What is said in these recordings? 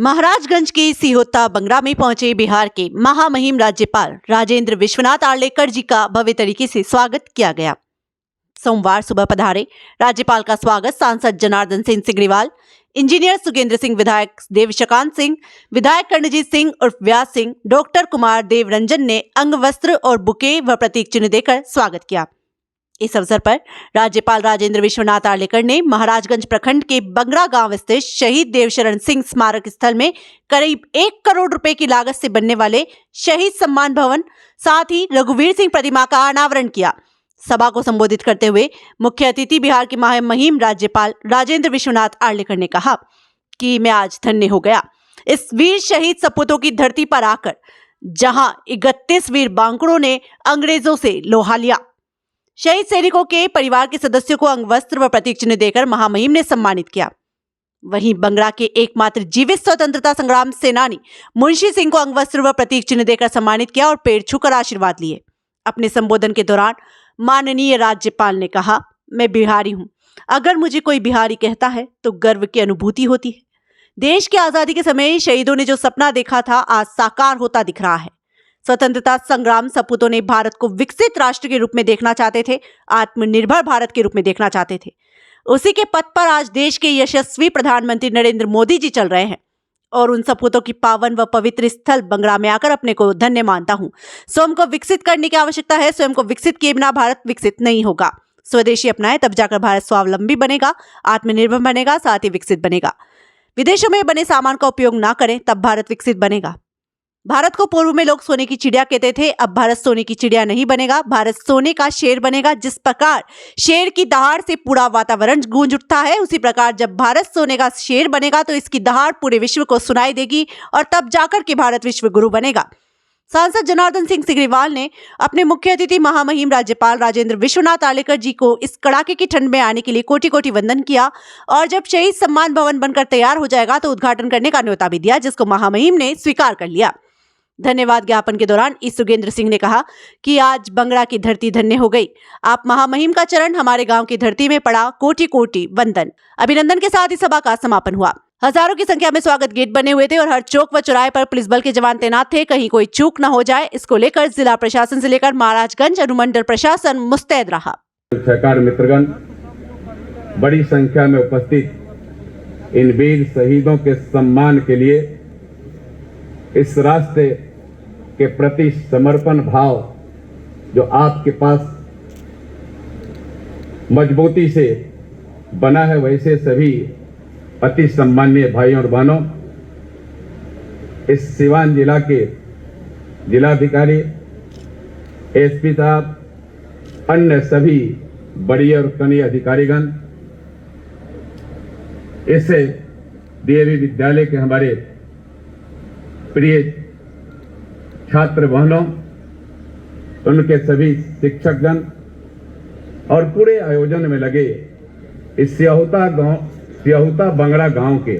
महाराजगंज के सिहोता बंगरा में पहुंचे बिहार के महामहिम राज्यपाल राजेंद्र विश्वनाथ आर्लेकर जी का भव्य तरीके से स्वागत किया गया। सोमवार सुबह पधारे राज्यपाल का स्वागत सांसद जनार्दन सिंह सिग्रीवाल, इंजीनियर सुगेंद्र सिंह, विधायक देवशकांत सिंह, विधायक कर्णजीत सिंह उर्फ व्यास सिंह, डॉक्टर कुमार देव रंजन ने अंग वस्त्र और बुके व प्रतीक चिन्ह देकर स्वागत किया। इस अवसर पर राज्यपाल राजेंद्र विश्वनाथ आर्लेकर ने महाराजगंज प्रखंड के बंगरा गांव स्थित शहीद देवशरण सिंह स्मारक स्थल में करीब 1 करोड़ रुपए की लागत से बनने वाले शहीद सम्मान भवन, साथ ही रघुवीर सिंह प्रतिमा का अनावरण किया। सभा को संबोधित करते हुए मुख्य अतिथि बिहार के महामहिम राज्यपाल राजेंद्र विश्वनाथ आर्लेकर ने कहा कि मैं आज धन्य हो गया इस वीर शहीद सपूतों की धरती पर आकर, जहां 31 वीर बांकुड़ों ने अंग्रेजों से लोहा लिया। शहीद सैनिकों के परिवार के सदस्यों को अंग वस्त्र व प्रतीक चिन्ह देकर महामहिम ने सम्मानित किया। वहीं बंगरा के एकमात्र जीवित स्वतंत्रता संग्राम सेनानी मुंशी सिंह को अंग वस्त्र व प्रतीक चिन्ह देकर सम्मानित किया और पैर छूकर आशीर्वाद लिए। अपने संबोधन के दौरान माननीय राज्यपाल ने कहा, मैं बिहारी हूं। अगर मुझे कोई बिहारी कहता है तो गर्व की अनुभूति होती है। देश की आजादी के समय शहीदों ने जो सपना देखा था आज साकार होता दिख रहा है। स्वतंत्रता संग्राम सपूतों ने भारत को विकसित राष्ट्र के रूप में देखना चाहते थे, आत्मनिर्भर भारत के रूप में देखना चाहते थे। उसी के पथ पर आज देश के यशस्वी प्रधानमंत्री नरेंद्र मोदी जी चल रहे हैं और उन सपूतों की पावन व पवित्र स्थल बंगरा में आकर अपने को धन्य मानता हूं। स्वयं को विकसित करने की आवश्यकता है। स्वयं को विकसित किए बिना भारत विकसित नहीं होगा। स्वदेशी अपनाएं तब जाकर भारत स्वावलंबी बनेगा, आत्मनिर्भर बनेगा, साथ ही विकसित बनेगा। विदेशों में बने सामान का उपयोग ना करें तब भारत विकसित बनेगा। भारत को पूर्व में लोग सोने की चिड़िया कहते थे, अब भारत सोने की चिड़िया नहीं बनेगा, भारत सोने का शेर बनेगा। जिस प्रकार शेर की दहाड़ से पूरा वातावरण गूंज उठता है, उसी प्रकार जब भारत सोने का शेर बनेगा तो इसकी दहाड़ पूरे विश्व को सुनाई देगी और तब जाकर के भारत विश्व गुरु बनेगा। सांसद जनार्दन सिंह सिग्रीवाल ने अपने मुख्य अतिथि महामहिम राज्यपाल राजेंद्र विश्वनाथ आर्लेकर जी को इस कड़ाके की ठंड में आने के लिए कोटि कोटि वंदन किया और जब शहीद सम्मान भवन बनकर तैयार हो जाएगा तो उद्घाटन करने का न्योता भी दिया, जिसको महामहिम ने स्वीकार कर लिया। धन्यवाद ज्ञापन के दौरान सुगेंद्र सिंह ने कहा कि आज बंगरा की धरती धन्य हो गई। आप महामहिम का चरण हमारे गांव की धरती में पड़ा, कोटि कोटि वंदन। अभिनंदन के साथ ही सभा का समापन हुआ। हजारों की संख्या में स्वागत गेट बने हुए थे और हर चौक व चौराहे पर पुलिस बल के जवान तैनात थे। कहीं कोई चूक न हो जाए, इसको लेकर जिला प्रशासन से लेकर महाराजगंज अनुमंडल प्रशासन मुस्तैद रहा। सरकार मित्रगण, बड़ी संख्या में उपस्थित इन वीर शहीदों के सम्मान के लिए इस रास्ते के प्रति समर्पण भाव जो आपके पास मजबूती से बना है, वैसे सभी अति सम्माननीय भाइयों और बहनों, इस सिवान जिला के जिलाधिकारी, एसपी साहब, अन्य सभी बड़ी और कनीय अधिकारीगण, इससे डीएवी विद्यालय के हमारे प्रिय छात्र बहनों, उनके सभी शिक्षकगण और पूरे आयोजन में लगे इस सिहोता बंगरा गांव के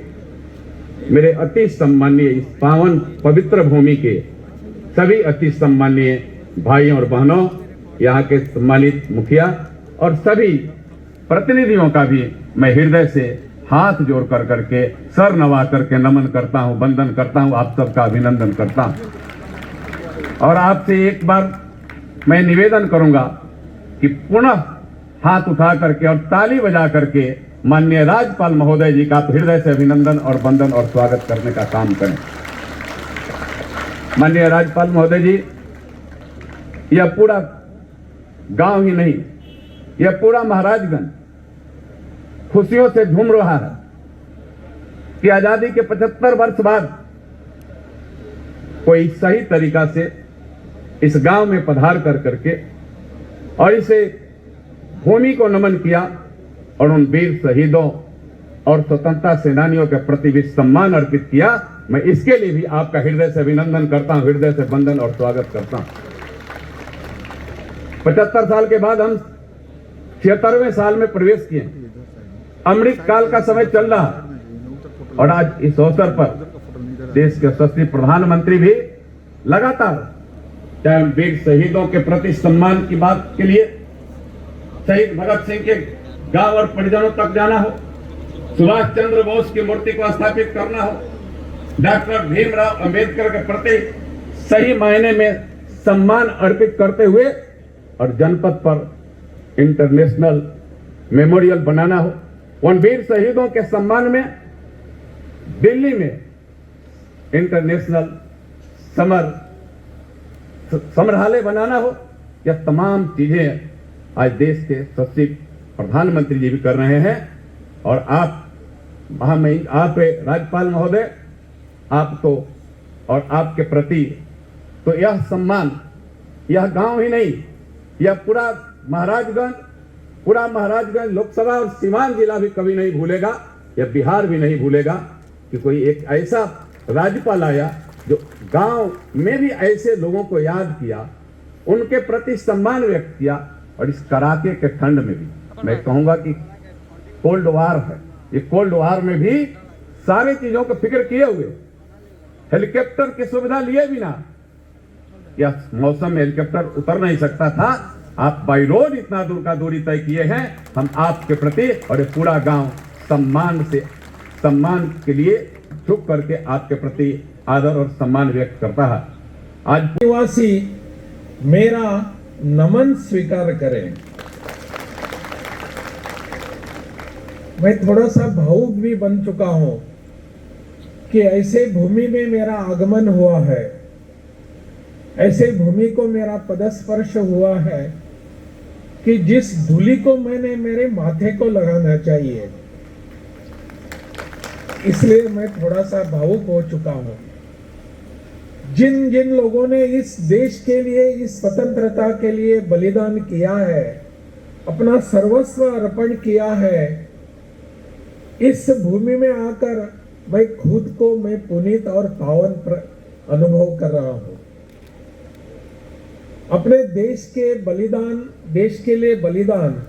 मेरे अति सम्माननीय इस पावन पवित्र भूमि के सभी अति सम्माननीय भाइयों और बहनों, यहाँ के सम्मानित मुखिया और सभी प्रतिनिधियों का भी मैं हृदय से हाथ जोड़ कर करके सर नवा करके नमन करता हूं, वंदन करता हूं, आप सबका अभिनंदन करता हूं। और आपसे एक बार मैं निवेदन करूंगा कि पुनः हाथ उठा करके और ताली बजा करके माननीय राज्यपाल महोदय जी का हृदय से अभिनंदन और वंदन और स्वागत करने का काम करें। माननीय राज्यपाल महोदय जी, यह पूरा गांव ही नहीं, यह पूरा महाराजगंज खुशियों से झूम रहा है कि आजादी के 75 वर्ष बाद कोई सही तरीका से इस गांव में पधार कर करके और इसे भूमि को नमन किया और उन वीर शहीदों और स्वतंत्रता सेनानियों के प्रति भी सम्मान अर्पित किया। मैं इसके लिए भी आपका हृदय से अभिनंदन करता हूं, हृदय से वंदन और स्वागत करता हूं। 75 साल के बाद हम 76वें साल में प्रवेश किए। अमृत काल का समय चल रहा और आज इस अवसर पर देश के यशस्वी प्रधानमंत्री भी लगातार, चाहे वीर शहीदों के प्रति सम्मान की बात के लिए शहीद भगत सिंह के गांव और परिजनों तक जाना हो, सुभाष चंद्र बोस की मूर्ति को स्थापित करना हो, डॉक्टर भीमराव अंबेडकर के प्रति सही मायने में सम्मान अर्पित करते हुए और जनपद पर इंटरनेशनल मेमोरियल बनाना हो, उन वीर शहीदों के सम्मान में दिल्ली में इंटरनेशनल संग्रहालय बनाना हो, यह तमाम चीजें आज देश के सचिव प्रधानमंत्री जी भी कर रहे हैं। और आप आप राज्यपाल महोदय, आपको और आपके प्रति तो यह सम्मान, यह गांव ही नहीं, यह पूरा महाराजगंज लोकसभा और सीवान जिला भी कभी नहीं भूलेगा, यह बिहार भी नहीं भूलेगा कि कोई एक ऐसा राज्यपाल आया जो गांव में भी ऐसे लोगों को याद किया, उनके प्रति सम्मान व्यक्त किया। और इस कड़ाके के ठंड में भी मैं कहूंगा कि कोल्ड वार है, ये कोल्ड वार में भी सारी चीजों को फिक्र किए हुए, हेलीकॉप्टर की सुविधा लिए बिना, यह मौसम में हेलीकॉप्टर उतर नहीं सकता था, आप बाई रोड इतना दूर का दूरी तय किए हैं। हम आपके प्रति और ये पूरा गांव सम्मान के लिए झुक करके आपके प्रति आदर और सम्मान व्यक्त करता है। आज निवासी मेरा नमन स्वीकार करें। मैं थोड़ा सा भावुक भी बन चुका हूं कि ऐसे भूमि में मेरा आगमन हुआ है, ऐसे भूमि को मेरा पदस्पर्श हुआ है कि जिस धूलि को मैंने मेरे माथे को लगाना चाहिए, इसलिए मैं थोड़ा सा भावुक हो चुका हूं। जिन जिन लोगों ने इस देश के लिए, इस स्वतंत्रता के लिए बलिदान किया है, अपना सर्वस्व अर्पण किया है, इस भूमि में आकर मैं खुद को पुनीत और पावन अनुभव कर रहा हूं। अपने देश के बलिदान, देश के लिए बलिदान,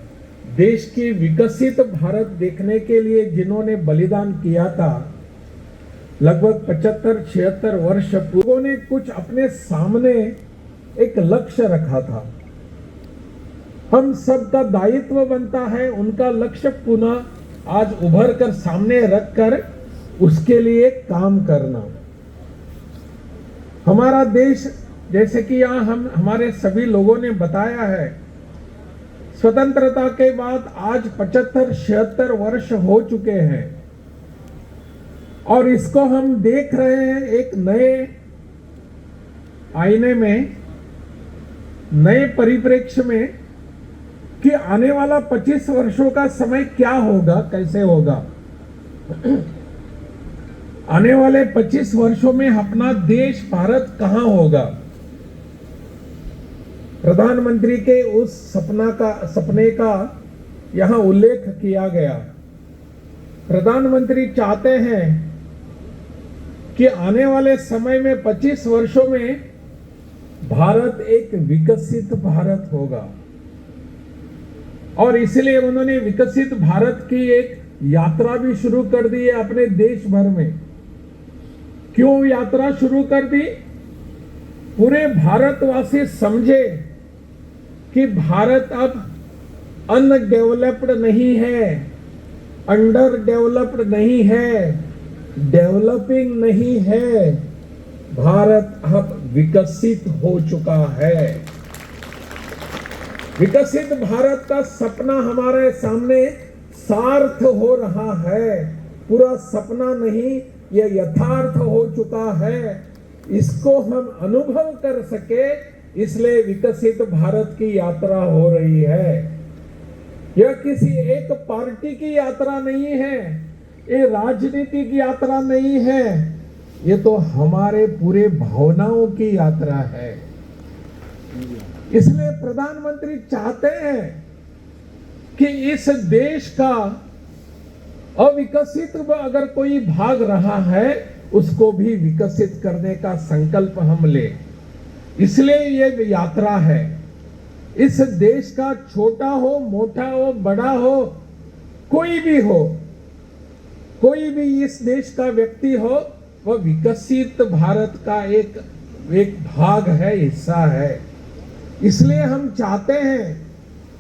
देश की विकसित भारत देखने के लिए जिन्होंने बलिदान किया था, लगभग 75-76 वर्ष पूर्व ने कुछ अपने सामने एक लक्ष्य रखा था। हम सबका दायित्व बनता है उनका लक्ष्य पुनः आज उभर कर सामने रखकर उसके लिए काम करना। हमारा देश, जैसे कि यहाँ हमारे सभी लोगों ने बताया है, स्वतंत्रता के बाद आज 75-76 वर्ष हो चुके हैं और इसको हम देख रहे हैं एक नए आईने में, नए परिप्रेक्ष्य में कि आने वाला 25 वर्षों का समय क्या होगा, कैसे होगा। आने वाले 25 वर्षों में अपना देश भारत कहां होगा। प्रधानमंत्री के उस सपने का यहां उल्लेख किया गया। प्रधानमंत्री चाहते हैं कि आने वाले समय में 25 वर्षों में भारत एक विकसित भारत होगा और इसलिए उन्होंने विकसित भारत की एक यात्रा भी शुरू कर दी है अपने देश भर में। क्यों यात्रा शुरू कर दी? पूरे भारतवासी समझे कि भारत अब अनडेवलप्ड नहीं है, अंडर डेवलप्ड नहीं है, डेवलपिंग नहीं है, भारत अब विकसित हो चुका है। विकसित भारत का सपना हमारे सामने सार्थ हो रहा है। पूरा सपना नहीं, यह यथार्थ हो चुका है। इसको हम अनुभव कर सके, इसलिए विकसित भारत की यात्रा हो रही है। यह किसी एक पार्टी की यात्रा नहीं है, ये राजनीति की यात्रा नहीं है, ये तो हमारे पूरे भावनाओं की यात्रा है। इसलिए प्रधानमंत्री चाहते हैं कि इस देश का अविकसित अगर कोई भाग रहा है, उसको भी विकसित करने का संकल्प हम ले। इसलिए ये यात्रा है। इस देश का छोटा हो, मोटा हो, बड़ा हो, कोई भी हो, कोई भी इस देश का व्यक्ति हो, वह विकसित भारत का एक भाग है, हिस्सा है। इसलिए हम चाहते हैं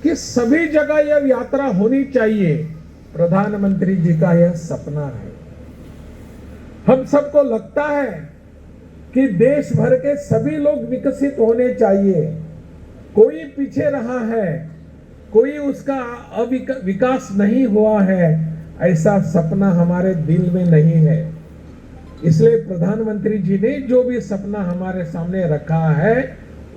कि सभी जगह यह यात्रा होनी चाहिए। प्रधानमंत्री जी का यह सपना है। हम सबको लगता है कि देश भर के सभी लोग विकसित होने चाहिए, कोई पीछे रहा है, कोई उसका विकास नहीं हुआ है, ऐसा सपना हमारे दिल में नहीं है। इसलिए प्रधानमंत्री जी ने जो भी सपना हमारे सामने रखा है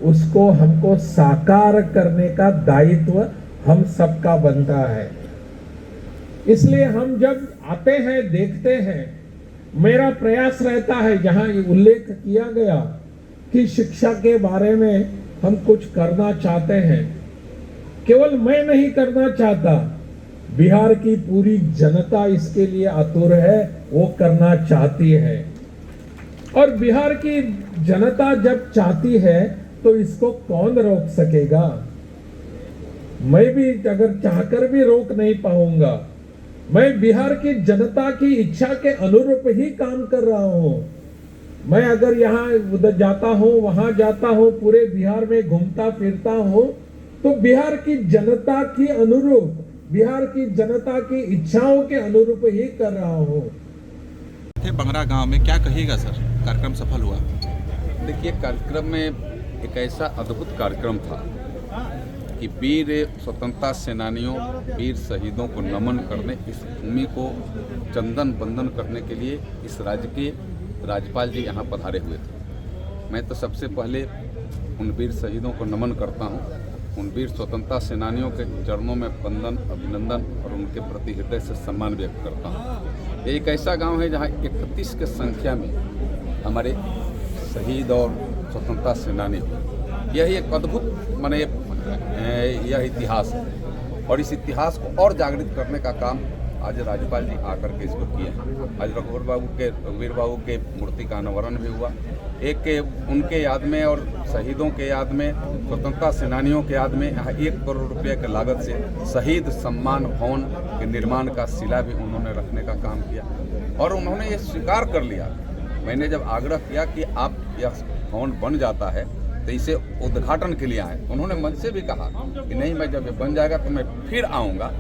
उसको हमको साकार करने का दायित्व हम सबका बनता है। इसलिए हम जब आते हैं, देखते हैं, मेरा प्रयास रहता है, जहां ये उल्लेख किया गया कि शिक्षा के बारे में हम कुछ करना चाहते हैं, केवल मैं नहीं करना चाहता, बिहार की पूरी जनता इसके लिए आतुर है, वो करना चाहती है। और बिहार की जनता जब चाहती है तो इसको कौन रोक सकेगा? मैं भी अगर चाहकर भी रोक नहीं पाऊंगा। मैं बिहार की जनता की इच्छा के अनुरूप ही काम कर रहा हूं। मैं अगर यहाँ उधर जाता हूं, वहां जाता हूं, पूरे बिहार में घूमता फिरता हूं, तो बिहार की जनता की अनुरूप, बिहार की जनता की इच्छाओं के अनुरूप ही कर रहा हूं। बंगरा गांव में क्या कहिएगा सर, कार्यक्रम सफल हुआ? देखिए, कार्यक्रम में एक ऐसा अद्भुत कार्यक्रम था कि वीर स्वतंत्रता सेनानियों, वीर शहीदों को नमन करने, इस भूमि को चंदन बंदन करने के लिए इस राज्य के राज्यपाल जी यहाँ पधारे हुए थे। मैं तो सबसे पहले उन वीर शहीदों को नमन करता हूँ, उन वीर स्वतंत्रता सेनानियों के चरणों में वंदन, अभिनंदन और उनके प्रति हृदय से सम्मान व्यक्त करता हूँ। ये एक ऐसा गांव है जहाँ 31 के संख्या में हमारे शहीद और स्वतंत्रता सेनानी हो। यह एक अद्भुत माने यह इतिहास है और इस इतिहास को और जागृत करने का काम आज राज्यपाल जी आकर के इसको किए हैं। आज रघुवीर बाबू के मूर्ति का अनावरण भी हुआ। एक उनके याद में और शहीदों के याद में, स्वतंत्रता सेनानियों के याद में यहाँ 1 करोड़ रुपये की लागत से शहीद सम्मान भवन के निर्माण का शिला भी उन्होंने रखने का काम किया और उन्होंने ये स्वीकार कर लिया। मैंने जब आग्रह किया कि आप यह भवन बन जाता है तो इसे उद्घाटन के लिए आए, उन्होंने मन से भी कहा कि नहीं, मैं जब ये बन जाएगा तो मैं फिर आऊँगा,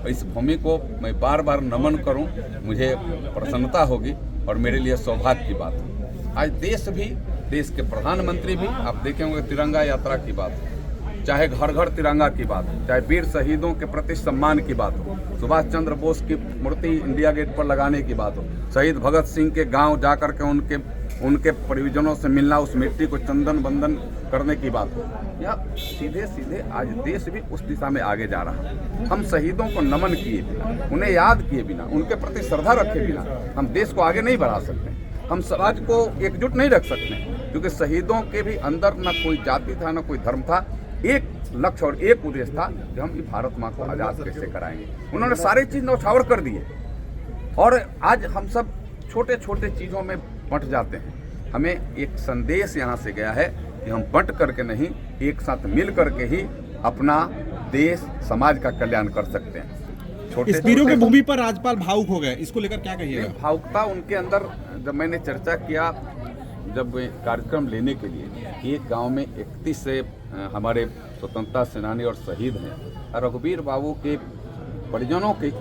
इस भूमि को मैं बार बार नमन करूं, मुझे प्रसन्नता होगी और मेरे लिए सौभाग्य की बात है। आज देश भी, देश के प्रधानमंत्री भी, आप देखे होंगे तिरंगा यात्रा की बात है, चाहे घर घर तिरंगा की बात हो, चाहे वीर शहीदों के प्रति सम्मान की बात हो, सुभाष चंद्र बोस की मूर्ति इंडिया गेट पर लगाने की बात हो, शहीद भगत सिंह के गांव जाकर के उनके परिजनों से मिलना, उस मिट्टी को चंदन बंदन करने की बात हो, या सीधे सीधे आज देश भी उस दिशा में आगे जा रहा है। हम शहीदों को नमन किए बिना, उन्हें याद किए बिना, उनके प्रति श्रद्धा रखे बिना हम देश को आगे नहीं बढ़ा सकते, हम समाज को एकजुट नहीं रख सकते, क्योंकि शहीदों के भी अंदर न कोई जाति था, न कोई धर्म था, एक लक्ष्य और एक उद्देश्य था कि हम भारत माँ को आज़ाद कैसे कराएंगे। उन्होंने सारी चीज़ नौछावर कर दिए और आज हम सब छोटे छोटे चीज़ों में बंट जाते हैं। हमें एक संदेश यहाँ से गया है कि हम बंट करके नहीं, एक साथ मिल करके ही अपना देश समाज का कल्याण कर सकते हैं। छोटे इस वीरों की भूमि पर राज्यपाल भावुक हो गए, इसको लेकर क्या कहिएगा? भावुकता उनके अंदर, जब मैंने चर्चा किया, जब कार्यक्रम लेने के लिए, एक गांव में 31 से हमारे स्वतंत्रता सेनानी और शहीद हैं। रघुवीर बाबू के परिजनों की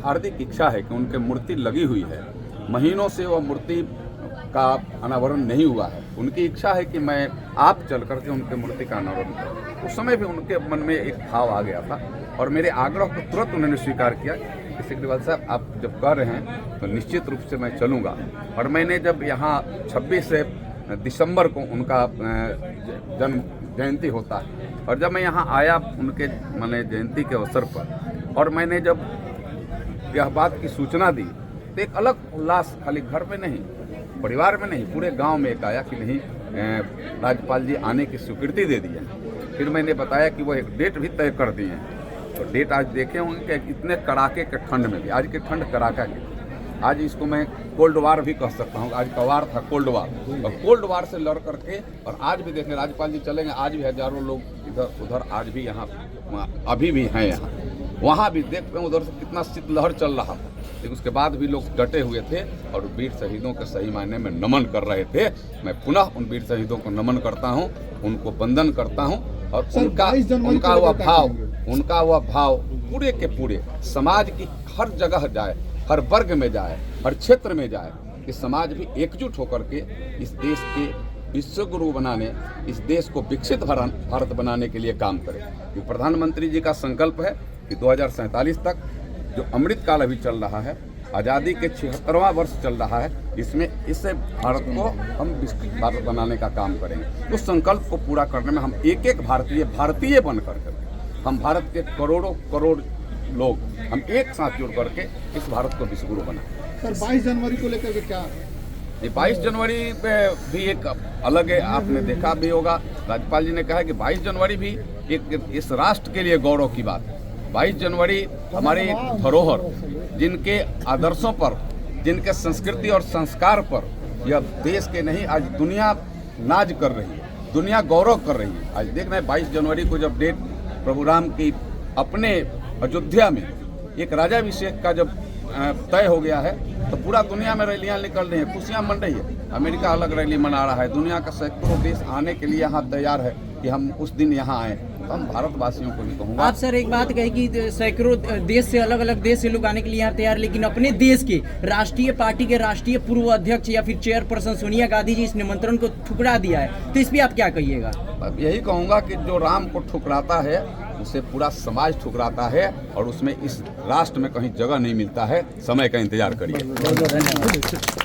हार्दिक इच्छा है कि उनके मूर्ति लगी हुई है, महीनों से वह मूर्ति का अनावरण नहीं हुआ है। उनकी इच्छा है कि मैं आप चल करके उनके मूर्ति का अनावरण करूं। उस समय भी उनके मन में एक भाव आ गया था और मेरे आग्रह को तुरंत उन्होंने स्वीकार किया कि सिकरीवाल साहब, आप जब कर रहे हैं तो निश्चित रूप से मैं चलूँगा। और मैंने जब यहाँ 26 दिसंबर को उनका जन्म जयंती होता है और जब मैं यहाँ आया उनके माने जयंती के अवसर पर, और मैंने जब यह बात की सूचना दी तो एक अलग उल्लास, खाली घर में नहीं, परिवार में नहीं, पूरे गांव में एक आया कि नहीं, राज्यपाल जी आने की स्वीकृति दे दी है। फिर मैंने बताया कि वो एक डेट भी तय कर दिए हैं। तो डेट आज देखे होंगे कि इतने कड़ाके के ठंड में भी, आज की ठंड कड़ाका की, आज इसको मैं कोल्ड वार भी कह सकता हूँ। आज का वार था कोल्ड वार, और कोल्ड वार से लड़ करके, और आज भी देखें राज्यपाल जी चलेंगे, आज भी हजारों लोग इधर उधर आज भी यहाँ अभी भी हैं। यहाँ वहाँ भी देखते हैं उधर से कितना शीतलहर चल रहा था, लेकिन उसके बाद भी लोग डटे हुए थे और वीर शहीदों के सही मायने में नमन कर रहे थे। मैं पुनः उन वीर शहीदों को नमन करता हूँ, उनको वंदन करता हूँ और उनका वह भाव पूरे के पूरे समाज की हर जगह जाए, हर वर्ग में जाए, हर क्षेत्र में जाए, कि समाज भी एकजुट होकर के इस देश के विश्व गुरु बनाने, इस देश को विकसित भारत बनाने के लिए काम करे। कि प्रधानमंत्री जी का संकल्प है कि 2047 तक जो अमृत काल अभी चल रहा है, आज़ादी के 76वां वर्ष चल रहा है, इसमें इससे भारत को हम विकसित भारत बनाने का काम करेंगे। उस संकल्प को पूरा करने में हम एक एक भारतीय बन करके हम भारत के करोड़ों करोड़ लोग हम एक साथ जुड़ करके इस भारत को विश्व गुरु बनाएं। सर 22 जनवरी को लेकर के क्या? ये 22 जनवरी पे भी एक अलग है, आपने देखा भी होगा, राज्यपाल जी ने कहा कि 22 जनवरी भी एक इस राष्ट्र के लिए गौरव की बात है। 22 जनवरी हमारी एक धरोहर, जिनके आदर्शों पर, जिनके संस्कृति और संस्कार पर यह देश के नहीं आज दुनिया नाज कर रही है, दुनिया गौरव कर रही है। आज देख रहे हैं 22 जनवरी को जब डेट प्रभु राम की अपने अयोध्या में एक राजाभिषेक का जब तय हो गया है, तो पूरा दुनिया में रैलियां निकल रही हैं, खुशियां मन रही है। अमेरिका अलग रैली मना रहा है, दुनिया का सैकड़ों देश आने के लिए यहाँ तैयार है कि हम उस दिन यहाँ आए। तो हम भारतवासियों को भी कहूँगा, आप सर एक बात कही कि सैकड़ों देश से, अलग अलग देश से लोग आने के लिए यहाँ तैयार, लेकिन अपने देश के राष्ट्रीय पार्टी के राष्ट्रीय पूर्व अध्यक्ष या फिर चेयरपर्सन सोनिया गांधी जी इस निमंत्रण को ठुकरा दिया है, तो इस पर आप क्या कहिएगा? अब यही कहूँगा कि जो राम को ठुकराता है उसे पूरा समाज ठुकराता है, और उसमें इस राष्ट्र में कहीं जगह नहीं मिलता है। समय का इंतजार करिए। बहुत बहुत धन्यवाद।